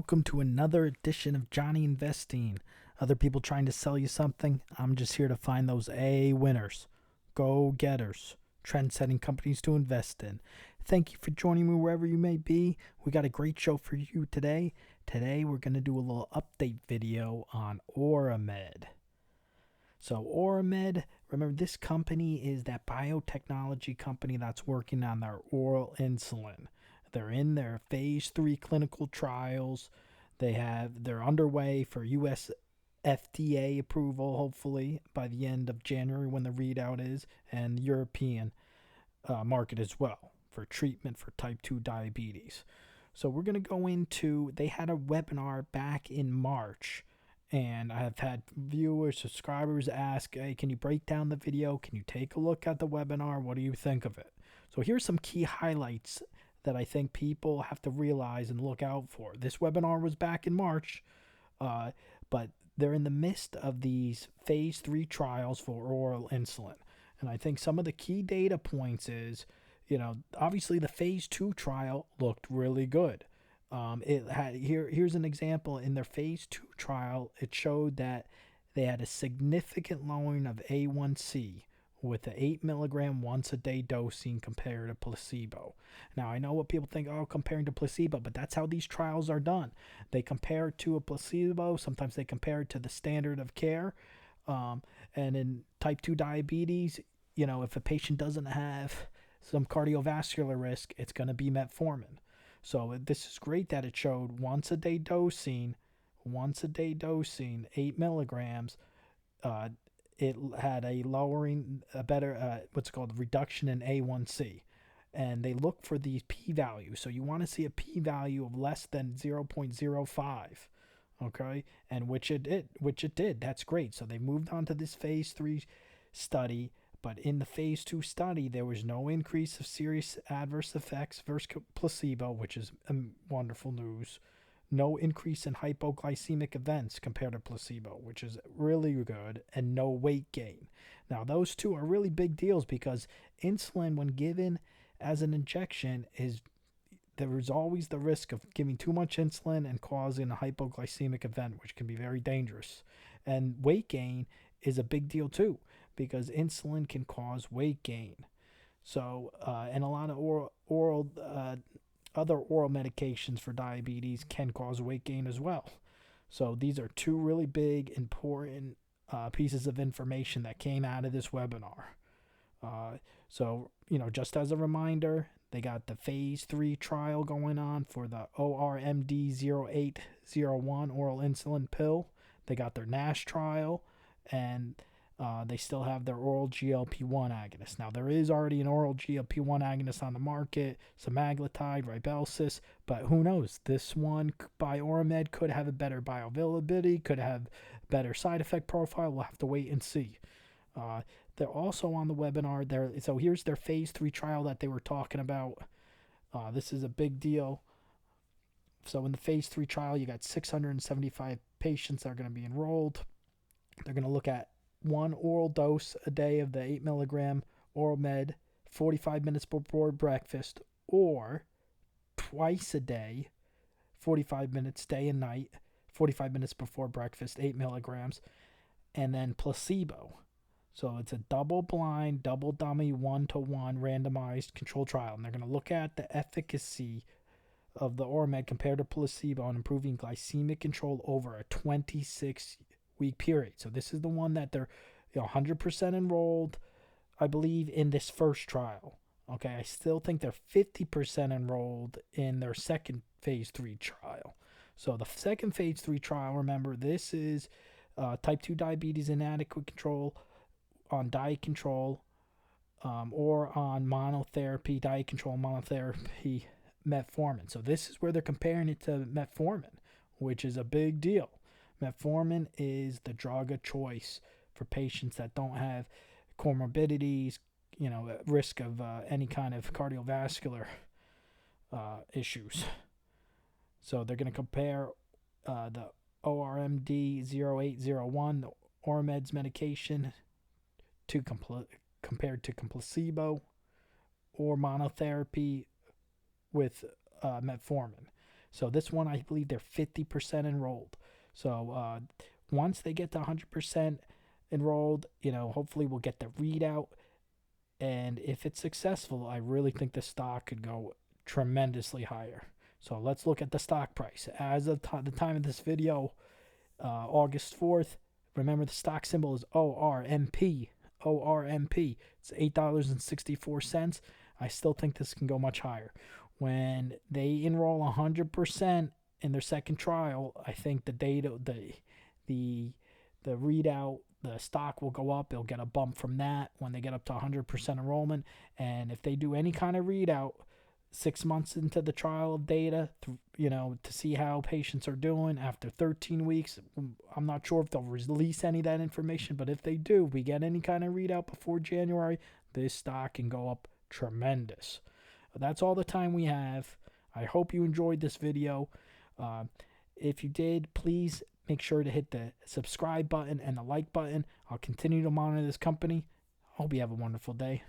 Welcome to another edition of Johnny Investing. Other people trying to sell you something, I'm just here to find those A winners, go getters, trend setting companies to invest in. Thank you for joining me wherever you may be. We got a great show for you today. Today we're going to do a little update video on Oramed. So Oramed, remember this company is that biotechnology company that's working on their oral insulin. They're in their phase 3 clinical trials. They're underway for US FDA approval, hopefully by the end of January when the readout is, and the European market as well for treatment for type 2 diabetes. So we're going to go into, they had a webinar back in March, and I have had viewers, subscribers ask, hey, can you break down the video? Can you take a look at the webinar? What do you think of it? So here's some key highlights that I think people have to realize and look out for. This webinar was back in March, but they're in the midst of these phase 3 trials for oral insulin. And I think some of the key data points is, obviously the phase 2 trial looked really good. Here's an example. In their phase 2 trial, it showed that they had a significant lowering of A1C with the 8 milligram once a day dosing compared to placebo. Now, I know what people think, comparing to placebo, but that's how these trials are done. They compare it to a placebo. Sometimes they compare it to the standard of care. And in type 2 diabetes, if a patient doesn't have some cardiovascular risk, it's going to be metformin. So this is great that it showed once a day dosing, 8 milligrams. It had a lowering, a better, what's called reduction in A1C. And they look for these p-values. So you want to see a p-value of less than 0.05. Okay, and which it did. That's great. So they moved on to this phase 3 study. But in the phase 2 study, there was no increase of serious adverse effects versus placebo, which is wonderful news. No increase in hypoglycemic events compared to placebo, which is really good, and no weight gain. Now, those two are really big deals because insulin, when given as an injection, there is always the risk of giving too much insulin and causing a hypoglycemic event, which can be very dangerous. And weight gain is a big deal too, because insulin can cause weight gain. So, and a lot of other oral medications for diabetes can cause weight gain as well. So these are two really big, important pieces of information that came out of this webinar. So, just as a reminder, they got the phase 3 trial going on for the ORMD 0801 oral insulin pill. They got their NASH trial, and they still have their oral GLP-1 agonist. Now, there is already an oral GLP-1 agonist on the market, semaglutide, Rybelsus, but who knows? This one by Oramed could have a better bioavailability, could have better side effect profile. We'll have to wait and see. They're also on the webinar. So here's their phase 3 trial that they were talking about. This is a big deal. So in the phase 3 trial, you got 675 patients that are going to be enrolled. They're going to look at one oral dose a day of the 8 milligram Oramed, 45 minutes before breakfast, or twice a day, 45 minutes day and night, 45 minutes before breakfast, 8 milligrams, and then placebo. So it's a double-blind, double-dummy, 1-to-1 randomized control trial. And they're going to look at the efficacy of the Oramed compared to placebo on improving glycemic control over a 26-week period. So this is the one that they're 100% enrolled, I believe, in this first trial. Okay, I still think they're 50% enrolled in their second phase 3 trial. So the second phase 3 trial, remember, this is type 2 diabetes inadequate control on diet control or on monotherapy, diet control monotherapy metformin. So this is where they're comparing it to metformin, which is a big deal. Metformin is the drug of choice for patients that don't have comorbidities, risk of any kind of cardiovascular issues. So they're going to compare the ORMD 0801, the Ormed's medication, compared to placebo or monotherapy with metformin. So this one, I believe they're 50% enrolled. So once they get to 100% enrolled, hopefully we'll get the readout. And if it's successful, I really think the stock could go tremendously higher. So let's look at the stock price. As of the time of this video, August 4th, remember the stock symbol is ORMP. ORMP. It's $8.64. I still think this can go much higher. When they enroll 100% in their second trial, I think the data, the readout, the stock will go up. They'll get a bump from that when they get up to 100% enrollment. And if they do any kind of readout 6 months into the trial of data, to see how patients are doing after 13 weeks, I'm not sure if they'll release any of that information, but if they do, we get any kind of readout before January, this stock can go up tremendous. That's all the time we have. I hope you enjoyed this video. If you did, please make sure to hit the subscribe button and the like button. I'll continue to monitor this company. Hope you have a wonderful day.